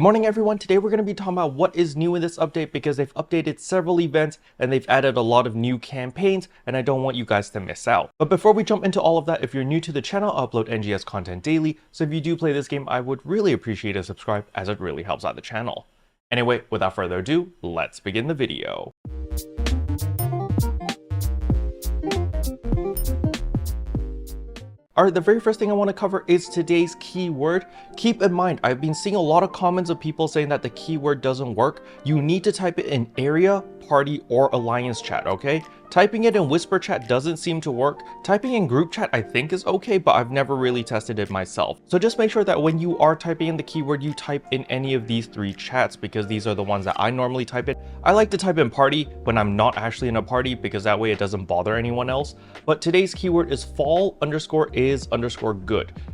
Good morning everyone, today we're going to be talking about what is new in this update because they've updated several events and they've added a lot of new campaigns and I don't want you guys to miss out. But before we jump into all of that, if you're new to the channel, I upload NGS content daily, so if you do play this game, I would really appreciate a subscribe as it really helps out the channel. Anyway, without further ado, let's begin the video. Alright, the very first thing I want to cover is today's keyword. Keep in mind, I've been seeing a lot of comments of people saying that the keyword doesn't work. You need to type it in area, party, or alliance chat, okay? Typing it in whisper chat doesn't seem to work. Typing in group chat I think is okay, but I've never really tested it myself. So just make sure that when you are typing in the keyword, you type in any of these three chats because these are the ones that I normally type in. I like to type in party when I'm not actually in a party because that way it doesn't bother anyone else. But today's keyword is fall_is_good.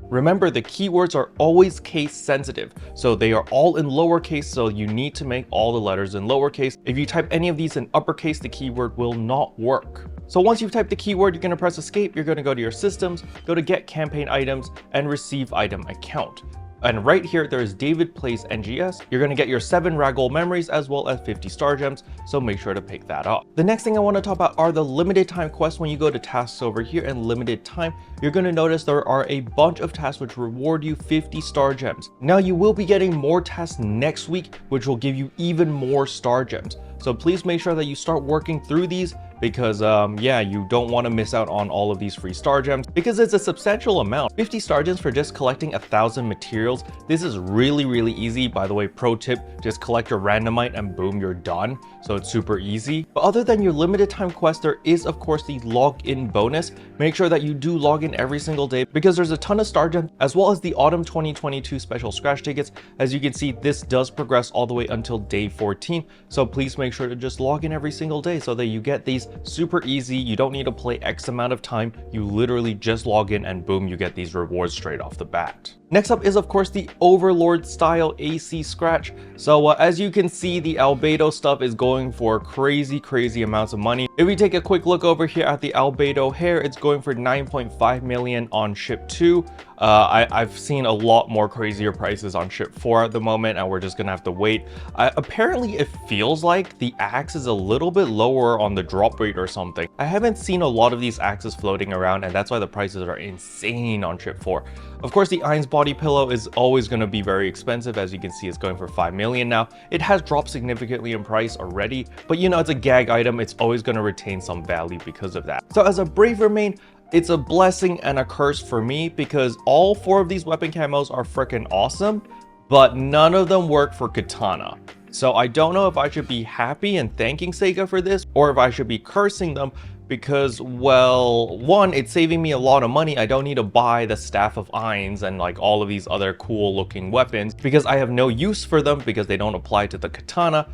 Remember, the keywords are always case sensitive, so they are all in lowercase, so you need to make all the letters in lowercase. If you type any of these in uppercase, the keyword will not work. So once you've typed the keyword, you're going to press escape, you're going to go to your systems, go to get campaign items, and receive item account. And right here, there is David plays NGS. You're going to get your 7 rag gold memories as well as 50 star gems, so make sure to pick that up. The next thing I want to talk about are the limited time quests. When you go to tasks over here and limited time, you're going to notice there are a bunch of tasks which reward you 50 star gems. Now you will be getting more tasks next week, which will give you even more star gems. So please make sure that you start working through these because yeah, you don't want to miss out on all of these free star gems because it's a substantial amount. 50 star gems for just collecting 1,000 materials. This is really easy. By the way, pro tip, just collect your randomite and boom, you're done. So it's super easy. But other than your limited time quest, there is of course the login bonus. Make sure that you do log in every single day because there's a ton of star gems as well as the autumn 2022 special scratch tickets. As you can see, this does progress all the way until day 14. So please make sure to just log in every single day so that you get these super easy. You don't need to play X amount of time. You literally just log in and boom, you get these rewards straight off the bat. Next up is of course the Overlord style AC scratch. So as you can see, the albedo stuff is going for crazy amounts of money. If we take a quick look over here at the albedo hair, it's going for 9.5 million on ship 2. I've seen a lot more crazier prices on ship 4 at the moment, and we're just gonna have to wait. Apparently it feels like the axe is a little bit lower on the drop rate or something. I haven't seen a lot of these axes floating around, and that's why the prices are insane on ship 4. Of course, the Ainz body pillow is always going to be very expensive. As you can see, it's going for 5 million now. It has dropped significantly in price already, but you know, it's a gag item. It's always going to retain some value because of that. So as a braver main, it's a blessing and a curse for me because all 4 of these weapon camos are freaking awesome, but none of them work for katana. So I don't know if I should be happy and thanking Sega for this or if I should be cursing them because, well, one, it's saving me a lot of money. I don't need to buy the Staff of Ainz and like all of these other cool looking weapons because I have no use for them because they don't apply to the katana.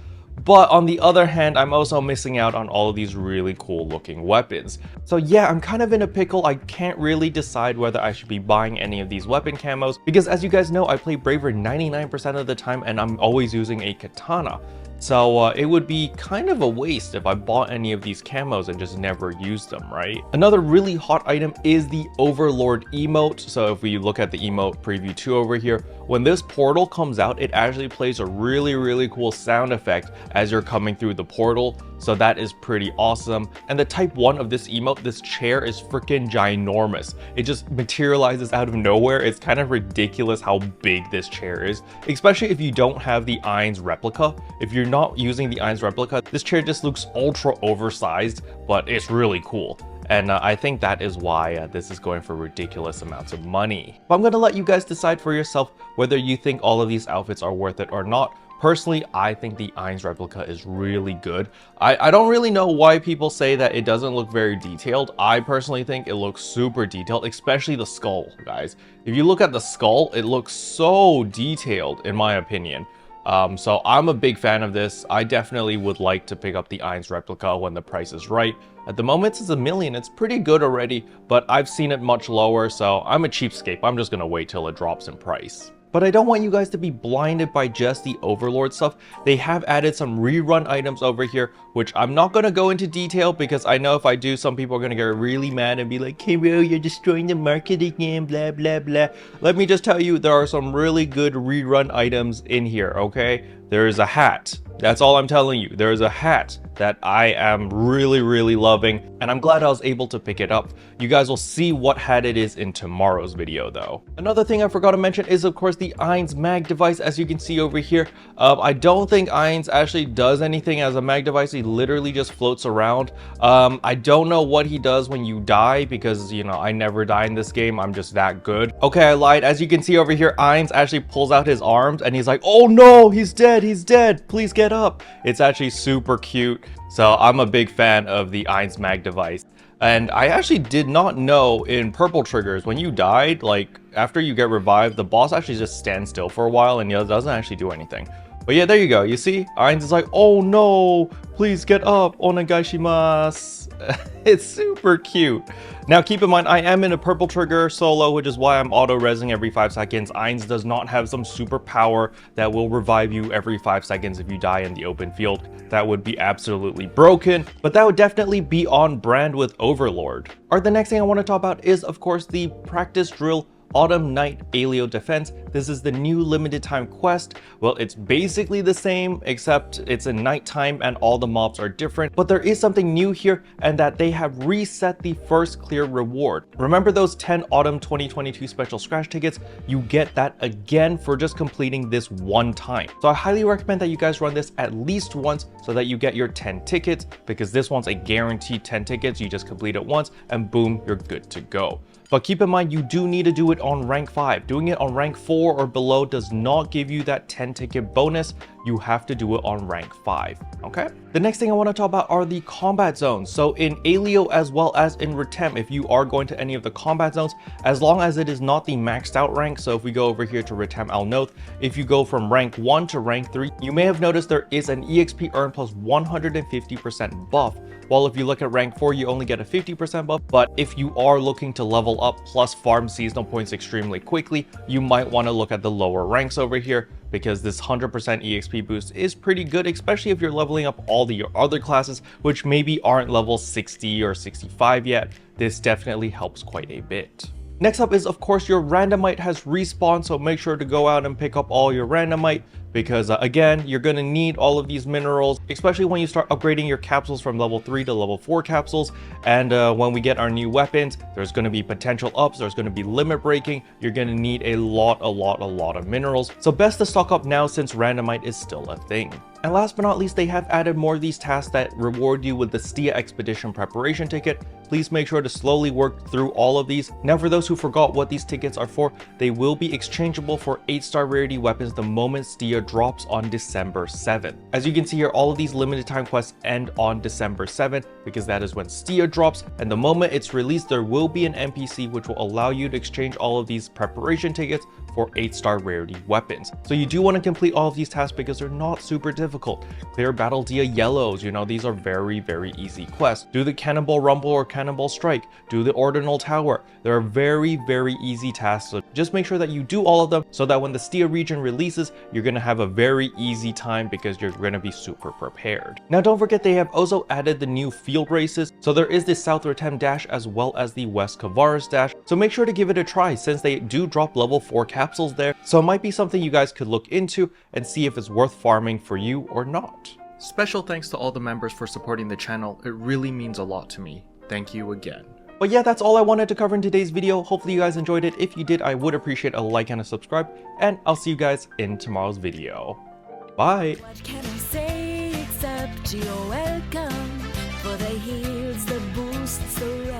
But on the other hand, I'm also missing out on all of these really cool looking weapons. So yeah, I'm kind of in a pickle. I can't really decide whether I should be buying any of these weapon camos because as you guys know, I play Braver 99% of the time and I'm always using a katana. So it would be kind of a waste if I bought any of these camos and just never used them, right? Another really hot item is the Overlord emote. So if we look at the emote preview 2 over here, when this portal comes out, it actually plays a really cool sound effect as you're coming through the portal. So that is pretty awesome. And the type 1 of this emote, this chair is freaking ginormous. It just materializes out of nowhere. It's kind of ridiculous how big this chair is, especially if you don't have the Ainz replica. If you're not using the Ainz replica, this chair just looks ultra oversized, but it's really cool. And I think that is why this is going for ridiculous amounts of money. But I'm going to let you guys decide for yourself whether you think all of these outfits are worth it or not. Personally, I think the Ainz replica is really good. I don't really know why people say that it doesn't look very detailed. I personally think it looks super detailed, especially the skull, guys. If you look at the skull, it looks so detailed in my opinion. So I'm a big fan of this. I definitely would like to pick up the Ainz replica when the price is right. At the moment, it's $1 million. It's pretty good already, but I've seen it much lower, so I'm a cheapskate. I'm just gonna wait till it drops in price. But I don't want you guys to be blinded by just the Overlord stuff. They have added some rerun items over here, which I'm not going to go into detail because I know if I do, some people are going to get really mad and be like, Kiro, you're destroying the market again, blah, blah, blah. Let me just tell you, there are some really good rerun items in here, okay? There is a hat. That's all I'm telling you. There is a hat that I am really loving, and I'm glad I was able to pick it up. You guys will see what hat it is in tomorrow's video though. Another thing I forgot to mention is of course the Ainz mag device, as you can see over here. I don't think Ainz actually does anything as a mag device. He literally just floats around. I don't know what he does when you die because, you know, I never die in this game. I'm just that good. Okay, I lied. As you can see over here, Ainz actually pulls out his arms and he's like, oh no, he's dead, please get up. It's actually super cute. So I'm a big fan of the Ainz mag device. And I actually did not know in purple triggers, when you died, like after you get revived, the boss actually just stands still for a while and doesn't actually do anything. But yeah, there you go. You see, Ainz is like, oh no, please get up, onegaishimasu. It's super cute. Now keep in mind, I am in a purple trigger solo, which is why I'm auto-resing every 5 seconds. Ainz does not have some super power that will revive you every 5 seconds if you die in the open field. That would be absolutely broken, but that would definitely be on brand with Overlord. Alright, the next thing I want to talk about is, of course, the practice drill Autumn Night Aelio Defense. This is the new limited time quest. Well, it's basically the same, except it's in nighttime and all the mobs are different, but there is something new here, and that they have reset the first clear reward. Remember those 10 Autumn 2022 special scratch tickets? You get that again for just completing this one time. So I highly recommend that you guys run this at least once so that you get your 10 tickets, because this one's a guaranteed 10 tickets. You just complete it once and boom, you're good to go. But keep in mind, you do need to do it on rank 5. Doing it on rank 4 or below does not give you that 10 ticket bonus. You have to do it on rank 5, okay? The next thing I want to talk about are the combat zones. So in Aelio as well as in Retem, if you are going to any of the combat zones, as long as it is not the maxed out rank, so if we go over here to Retem Al Noth, if you go from rank 1 to rank 3, you may have noticed there is an EXP earn plus 150% buff. While if you look at rank 4, you only get a 50% buff, but if you are looking to level up plus farm seasonal points extremely quickly, you might want to look at the lower ranks over here, because this 100% EXP boost is pretty good, especially if you're leveling up all your other classes, which maybe aren't level 60 or 65 yet. This definitely helps quite a bit. Next up is, of course, your Randomite has respawned, so make sure to go out and pick up all your Randomite, because again, you're going to need all of these minerals, especially when you start upgrading your capsules from level 3 to level 4 capsules. And when we get our new weapons, there's going to be potential ups, there's going to be limit breaking. You're going to need a lot of minerals. So best to stock up now since Randomite is still a thing. And last but not least, they have added more of these tasks that reward you with the Stia Expedition Preparation ticket. Please make sure to slowly work through all of these. Now for those who forgot what these tickets are for, they will be exchangeable for 8-star rarity weapons the moment Stia drops on December 7th. As you can see here, all of these limited time quests end on December 7th because that is when Stia drops, and the moment it's released, there will be an NPC which will allow you to exchange all of these preparation tickets for 8-star rarity weapons. So you do want to complete all of these tasks because they're not super difficult. Clear Battle Dia Yellows, you know, these are very easy quests. Do the Cannonball Rumble or Cannonball Strike. Do the Ordinal Tower. They're very easy tasks. So just make sure that you do all of them so that when the Stia region releases, you're going to have a very easy time because you're going to be super prepared. Now don't forget, they have also added the new field races. So there is the South Retem Dash as well as the West Kavaris Dash. So make sure to give it a try since they do drop level 4 capsules there. So it might be something you guys could look into and see if it's worth farming for you or not. Special thanks to all the members for supporting the channel. It really means a lot to me. Thank you again. But yeah, that's all I wanted to cover in today's video. Hopefully you guys enjoyed it. If you did, I would appreciate a like and a subscribe, and I'll see you guys in tomorrow's video. Bye! What can I say except you're welcome for the heals, the boosts, the